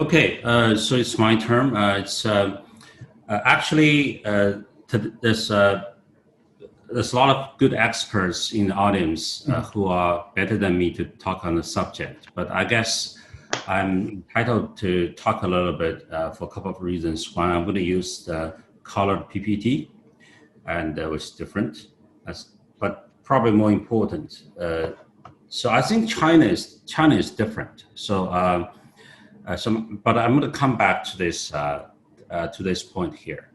Okay, so it's my turn. Actually, there's a lot of good experts in the audience who are better than me to talk on the subject. But I guess I'm entitled to talk a little bit for a couple of reasons. One, I'm going to use the colored PPT, and which is different, but probably more important. So I think China is different. But I'm going to come back to this point here.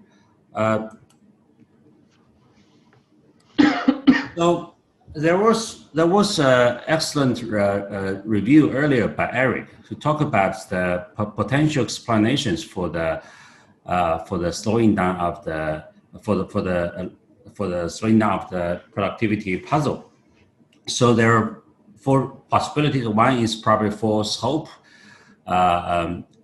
So there was an excellent review earlier by Eric to talk about the potential explanations for the slowing down of the slowing down of the productivity puzzle. So there are four possibilities. One is probably false hope.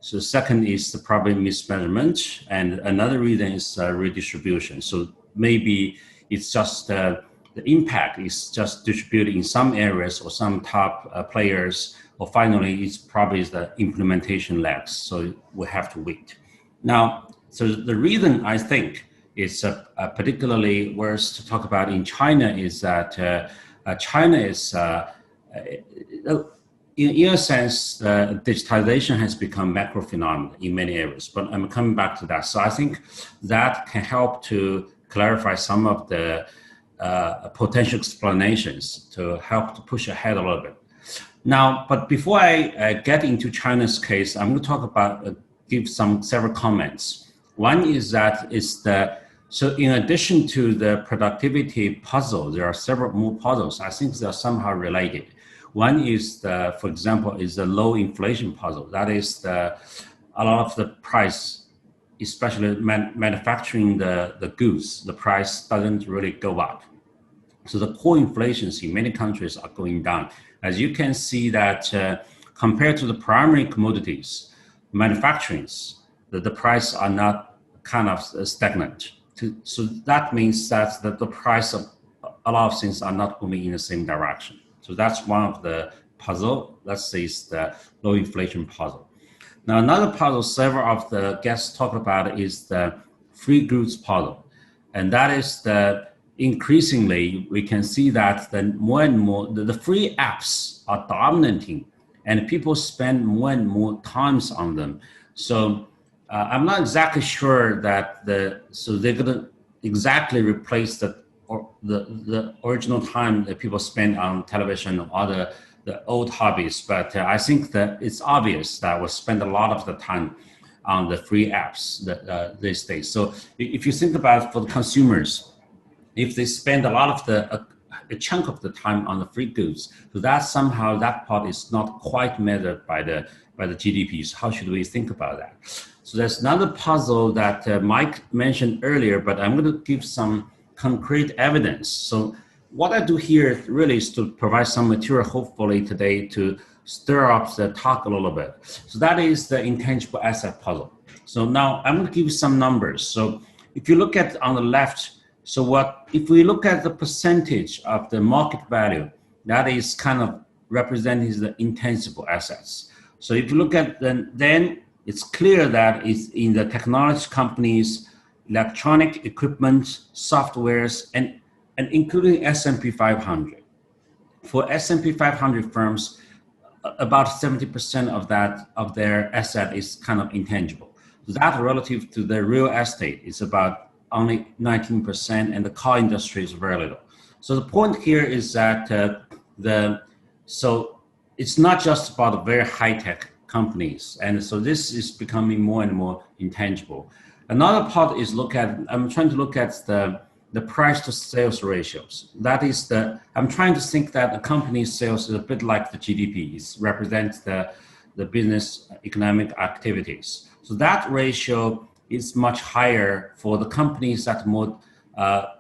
So second is probably mismeasurement, and another reason is redistribution. So maybe it's just the impact is just distributed in some areas or some top players, or finally it's probably the implementation lags. So we have to wait. Now, so the reason I think is particularly worth to talk about in China is that China is in a sense, digitization has become macro phenomenon in many areas, but I'm coming back to that. So I think that can help to clarify some of the potential explanations to help to push ahead a little bit. Now, but before I get into China's case, I'm going to talk about, give several comments. One is that so in addition to the productivity puzzle, there are several more puzzles. I think they're somehow related. One is, for example, is the low inflation puzzle. That is a lot of the price, especially manufacturing the goods, the price doesn't really go up. So the core inflations in many countries are going down. As you can see that compared to the primary commodities, manufacturings, the price are not kind of stagnant. So that means that the price of a lot of things are not moving in the same direction. So that's one of the puzzle. Let's say it's the low inflation puzzle. Now another puzzle several of the guests talk about is the free goods puzzle, and that is increasingly we can see that more and more the free apps are dominating, and people spend more and more times on them. So I'm not exactly sure that so they're going to exactly replace the original time that people spend on television or other the old hobbies, but I think that it's obvious that we spend a lot of the time on the free apps these days. So if you think about it for the consumers, if they spend a lot of a chunk of the time on the free goods, so that somehow that part is not quite measured by the GDP. So how should we think about that? So there's another puzzle that Mike mentioned earlier, but I'm going to give some concrete evidence. So what I do here really is to provide some material, hopefully today, to stir up the talk a little bit. So that is the intangible asset puzzle. So now I'm going to give you some numbers. So if you look at on the left, so if we look at the percentage of the market value, that is kind of representing the intangible assets. So if you look at then it's clear that it's in the technology companies, electronic equipment, softwares, and including S&P 500. For S&P 500 firms, about 70% of their asset is kind of intangible. So that relative to the real estate is about only 19%, and the car industry is very little. So the point here is that so it's not just about very high-tech companies, and so this is becoming more and more intangible. Another part is I'm trying to look at the price to sales ratios. That is I'm trying to think that a company's sales is a bit like the GDP. It represents the business economic activities. So that ratio is much higher for the companies that are more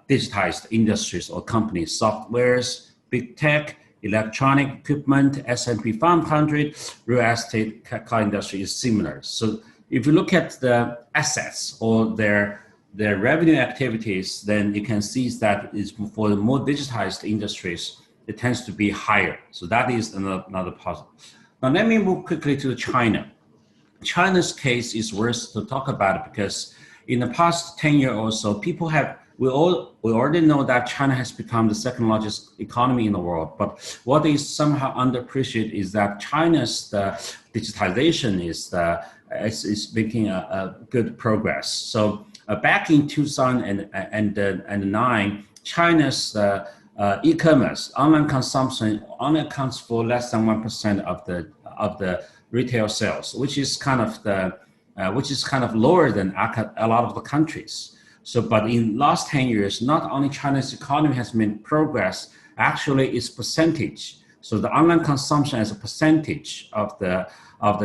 digitized industries or companies, softwares, big tech, electronic equipment, S&P 500, real estate, car industry is similar. So if you look at the assets or their revenue activities, then you can see that it's for the more digitized industries, it tends to be higher. So that is another puzzle. Now let me move quickly to China. China's case is worth to talk about because in the past 10 years or so, we already know that China has become the second largest economy in the world. But what is somehow underappreciated is that China's digitization is making a good progress. So back in 2009, China's e-commerce online consumption only accounts for less than 1% of the retail sales, which is kind of lower than a lot of the countries. So, but in last 10 years, not only China's economy has made progress, actually its percentage. So the online consumption as a percentage of the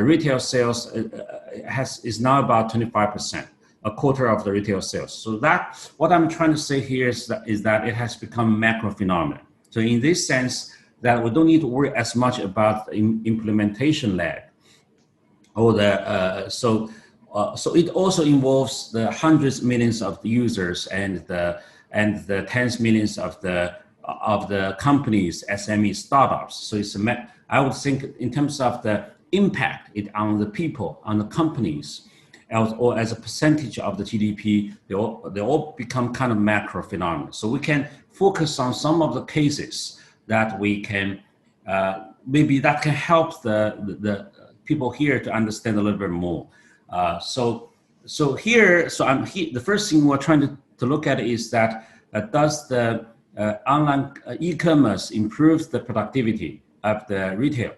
retail sales is now about 25%, a quarter of the retail sales. So that what I'm trying to say here is that it has become macro phenomenon. So in this sense, that we don't need to worry as much about the implementation lag, or so it also involves the hundreds of millions of users and the tens of millions of the companies, SME startups. So I would think in terms of the impact on the people, on the companies, or as a percentage of the GDP, they all become kind of macro phenomena. So we can focus on some of the cases that we can maybe that can help the people here to understand a little bit more. So the first thing we're trying to look at is that does the online e-commerce improve the productivity of the retail?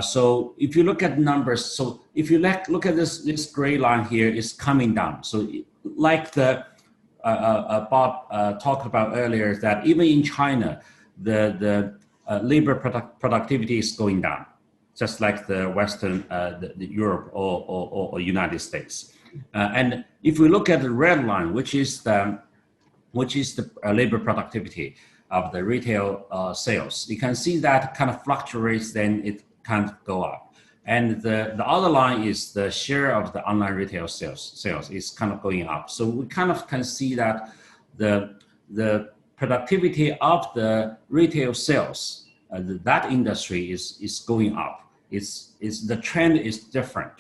So if you look at numbers, so if you look at this gray line here, is coming down. So like the Bob talked about earlier, that even in China, the labor productivity is going down, just like the Western, the Europe or United States. And if we look at the red line, which is the labor productivity of the retail sales, you can see that kind of fluctuates, then it kind of go up. And the other line is the share of the online retail sales is kind of going up. So we kind of can see that the productivity of the retail sales, that industry is going up. The trend is different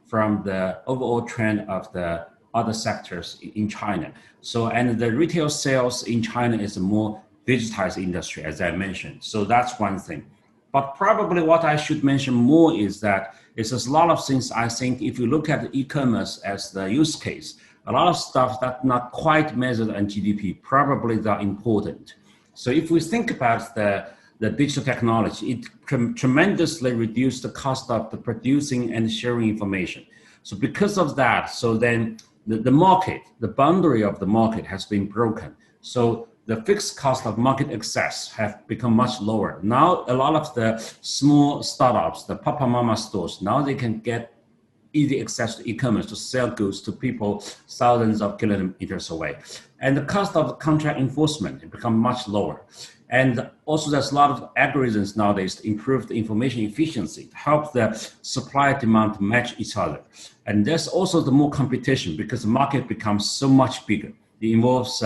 from the overall trend of the other sectors in China. So, and the retail sales in China is a more digitized industry, as I mentioned. So that's one thing. But probably what I should mention more is that it's a lot of things. I think if you look at the e-commerce as the use case, a lot of stuff that's not quite measured on GDP, probably they're important. So if we think about the digital technology, it tremendously reduced the cost of the producing and sharing information. So because of that, so then the market, the boundary of the market has been broken. So the fixed cost of market access have become much lower. Now, a lot of the small startups, the Papa Mama stores, now they can get easy access to e-commerce to sell goods to people thousands of kilometers away. And the cost of contract enforcement has become much lower. And also there's a lot of algorithms nowadays to improve the information efficiency, to help the supply and demand to match each other. And there's also the more competition because the market becomes so much bigger. It involves,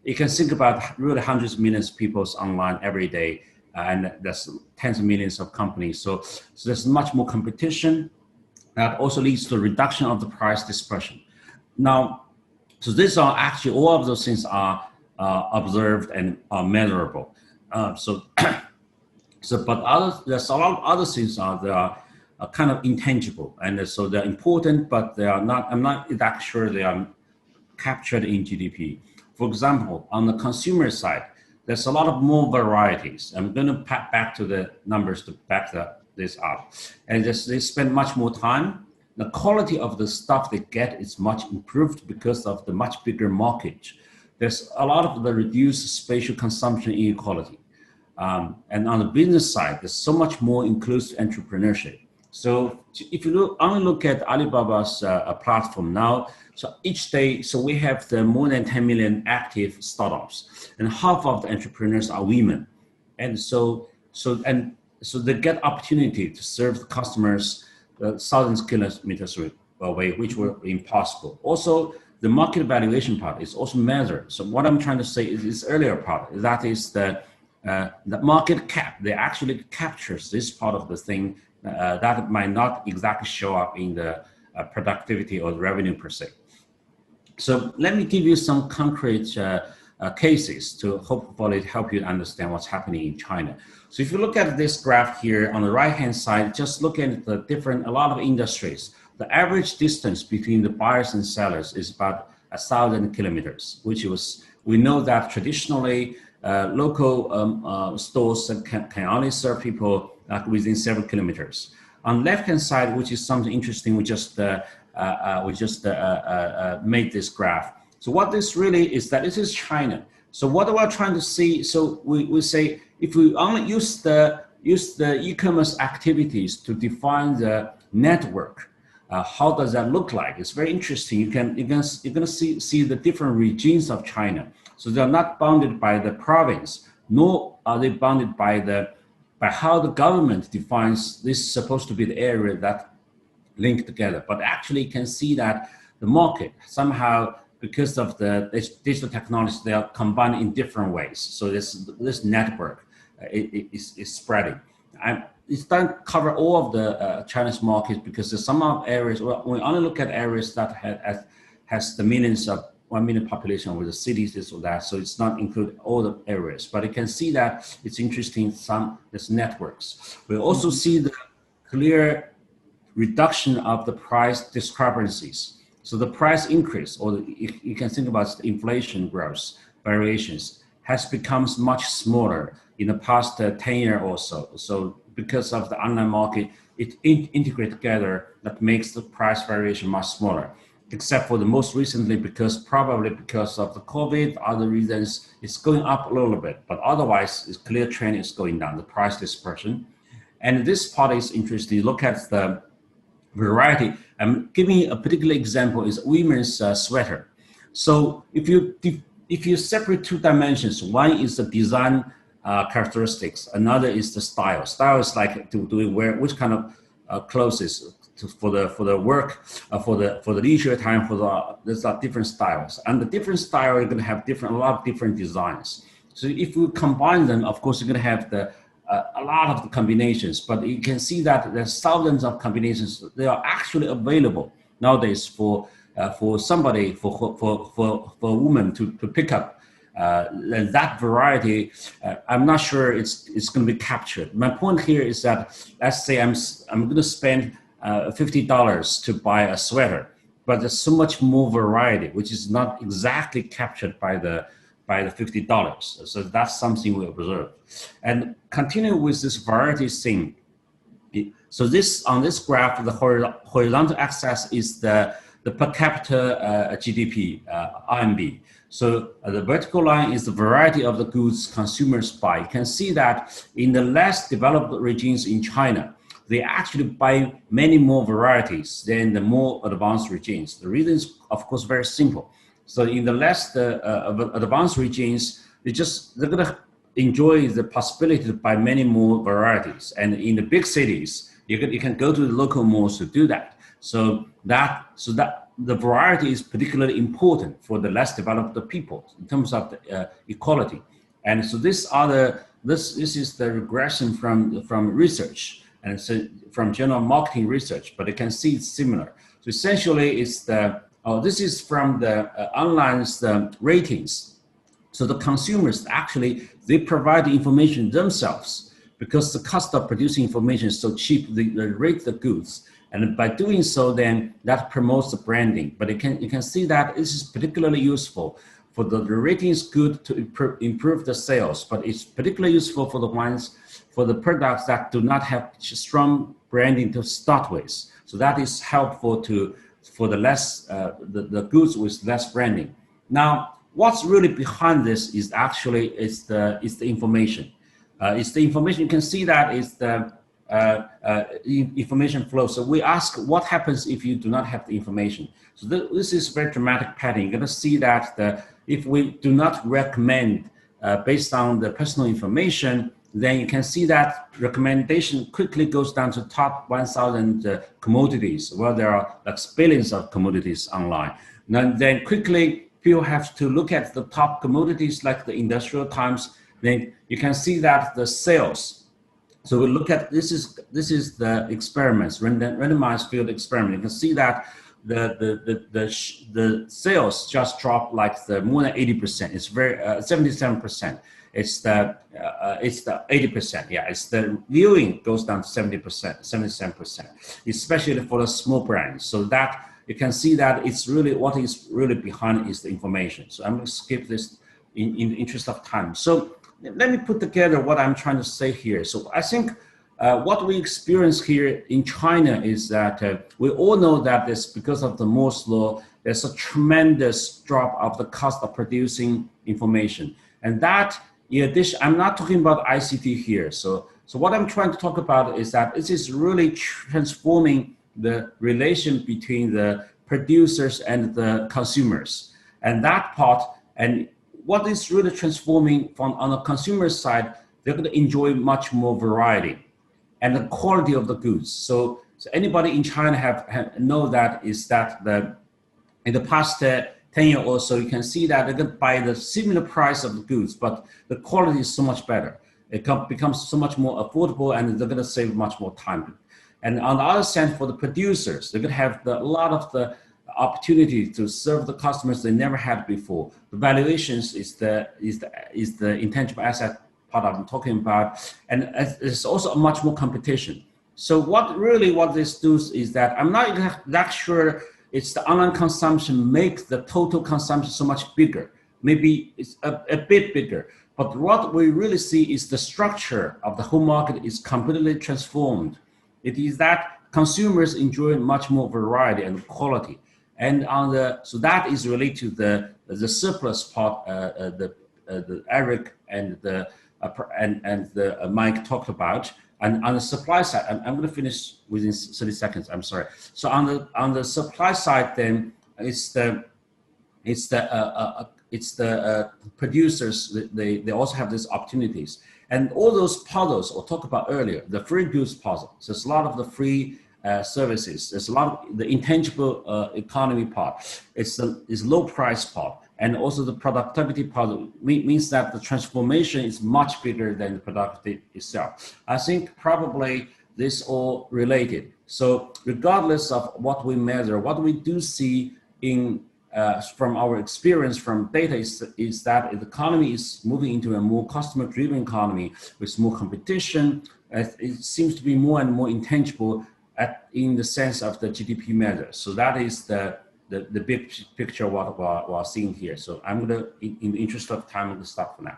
you can think about really hundreds of millions of people online every day, and there's tens of millions of companies. So there's much more competition. That also leads to a reduction of the price dispersion. Now, so these are actually, all of those things are observed and are measurable. But there's a lot of other things that are kind of intangible, and so they're important, but they are not. I'm not exactly sure they are captured in GDP. For example, on the consumer side, there's a lot of more varieties. I'm going to pat back to the numbers to back this up, and they spend much more time. The quality of the stuff they get is much improved because of the much bigger market. There's a lot of the reduced spatial consumption inequality. And on the business side, there's so much more inclusive entrepreneurship. So if you only look at Alibaba's platform now, so each day, so we have the more than 10 million active startups, and half of the entrepreneurs are women. And so they get opportunity to serve the customers thousands of kilometers away, which were impossible. Also, the market valuation part is also measured. So what I'm trying to say is this earlier part, that is the market cap, they actually captures this part of the thing that might not exactly show up in the productivity or revenue per se. So let me give you some concrete cases to hopefully help you understand what's happening in China. So if you look at this graph here on the right-hand side, just look at a lot of industries. The average distance between the buyers and sellers is about 1,000 kilometers, we know that traditionally local stores can only serve people within several kilometers. On the left-hand side, which is something interesting, we just made this graph. So what this really is that this is China. So what we're trying to see, so we say if we only use the e-commerce activities to define the network, how does that look like? It's very interesting. You're gonna see the different regions of China. So they're not bounded by the province, nor are they bounded by how the government defines this is supposed to be the area that link together. But actually you can see that the market somehow, because of the digital technology, they are combined in different ways. So this network is spreading. It doesn't cover all of the Chinese markets because there's some areas, we only look at areas that has the millions of 1 million population with the cities, this or that. So it's not include all the areas, but you can see that it's interesting, there's networks. We also see the clear reduction of the price discrepancies. So the price increase, or you can think about the inflation growth variations, has become much smaller in the past 10 years or so. So because of the online market, it integrates together, that makes the price variation much smaller. Except for the most recently, probably because of the COVID, other reasons, it's going up a little bit, but otherwise, it's clear trend is going down, the price dispersion. And this part is interesting. Look at the variety. I'm giving you a particular example is women's sweater. So if you separate two dimensions, one is the design characteristics, another is the style. Style is like which kind of clothes is for the work, for the leisure time, there's different styles, and the different style are going to have a lot of different designs. So if you combine them, of course, you're going to have a lot of the combinations, but you can see that there's thousands of combinations. They are actually available nowadays for somebody, for a woman to pick up. That variety, I'm not sure it's going to be captured. My point here is that, let's say I'm going to spend $50 to buy a sweater, but there's so much more variety, which is not exactly captured by the $50. So that's something we observe. And continue with this variety thing. So on this graph, the horizontal axis is the per capita GDP, RMB. So the vertical line is the variety of the goods consumers buy. You can see that in the less developed regions in China, they actually buy many more varieties than the more advanced regions. The reason is, of course, very simple. So in the less advanced regions, they're going to enjoy the possibility to buy many more varieties. And in the big cities, you can go to the local malls to do that. So that the variety is particularly important for the less developed people in terms of the, equality. And so this is the regression from research. And so from general marketing research, but you can see it's similar. So essentially, this is from the online ratings. So the consumers actually, they provide the information themselves because the cost of producing information is so cheap, they rate the goods. And by doing so, then that promotes the branding. But you can see that this is particularly useful for the rating is good to improve the sales, but it's particularly useful for the products that do not have strong branding to start with. So that is helpful for the the goods with less branding. Now, what's really behind this is actually the information. It's the information. You can see that is the information flow. So we ask what happens if you do not have the information. So this is very dramatic pattern. You're going to see that if we do not recommend based on the personal information, then you can see that recommendation quickly goes down to top 1,000 commodities, where there are like billions of commodities online. Then quickly people have to look at the top commodities like the industrial times. Then you can see that the sales So we look at this is the experiments, randomized field experiment. You can see that the sales just dropped like more than 80%. It's very 77%. It's the 80%. Yeah, it's the viewing goes down to 70%, 77%, especially for the small brands. So that you can see that it's really what is really behind is the information. So I'm going to skip this in the interest of time. So let me put together what I'm trying to say here. So I think what we experience here in China is that we all know that this, because of the Moore's law, there's a tremendous drop of the cost of producing information. And that, in addition, I'm not talking about ICT here. So what I'm trying to talk about is that this is really transforming the relation between the producers and the consumers. And that part, and what is really transforming from on the consumer side, they're going to enjoy much more variety and the quality of the goods. So anybody in China have know that is that in the past 10 years or so, you can see that they're going to buy the similar price of the goods, but the quality is so much better. It becomes so much more affordable, and they're going to save much more time. And on the other side, for the producers, they're going to have a lot of the opportunity to serve the customers they never had before. The valuations is the intangible asset part I'm talking about, and it's also much more competition. So what this does is that I'm not that sure it's the online consumption make the total consumption so much bigger. Maybe it's a bit bigger, but what we really see is the structure of the whole market is completely transformed. It is that consumers enjoy much more variety and quality. And so that is related to the surplus part, the Eric and the Mike talked about. And on the supply side, I'm going to finish within 30 seconds. I'm sorry. So on the supply side, then it's the producers. They also have these opportunities, and all those puzzles I talked about earlier. The free goods puzzle. So there's a lot of the free services. There's a lot of the intangible economy part. It's low price part, and also the productivity part means that the transformation is much bigger than the productivity itself. I think probably this all related. So regardless of what we measure, what we do see in from our experience from data is that the economy is moving into a more customer-driven economy with more competition. It seems to be more and more intangible in the sense of the GDP measure. So that is the big picture what we're seeing here. So I'm going to, in the interest of time, I'm going to stop for now.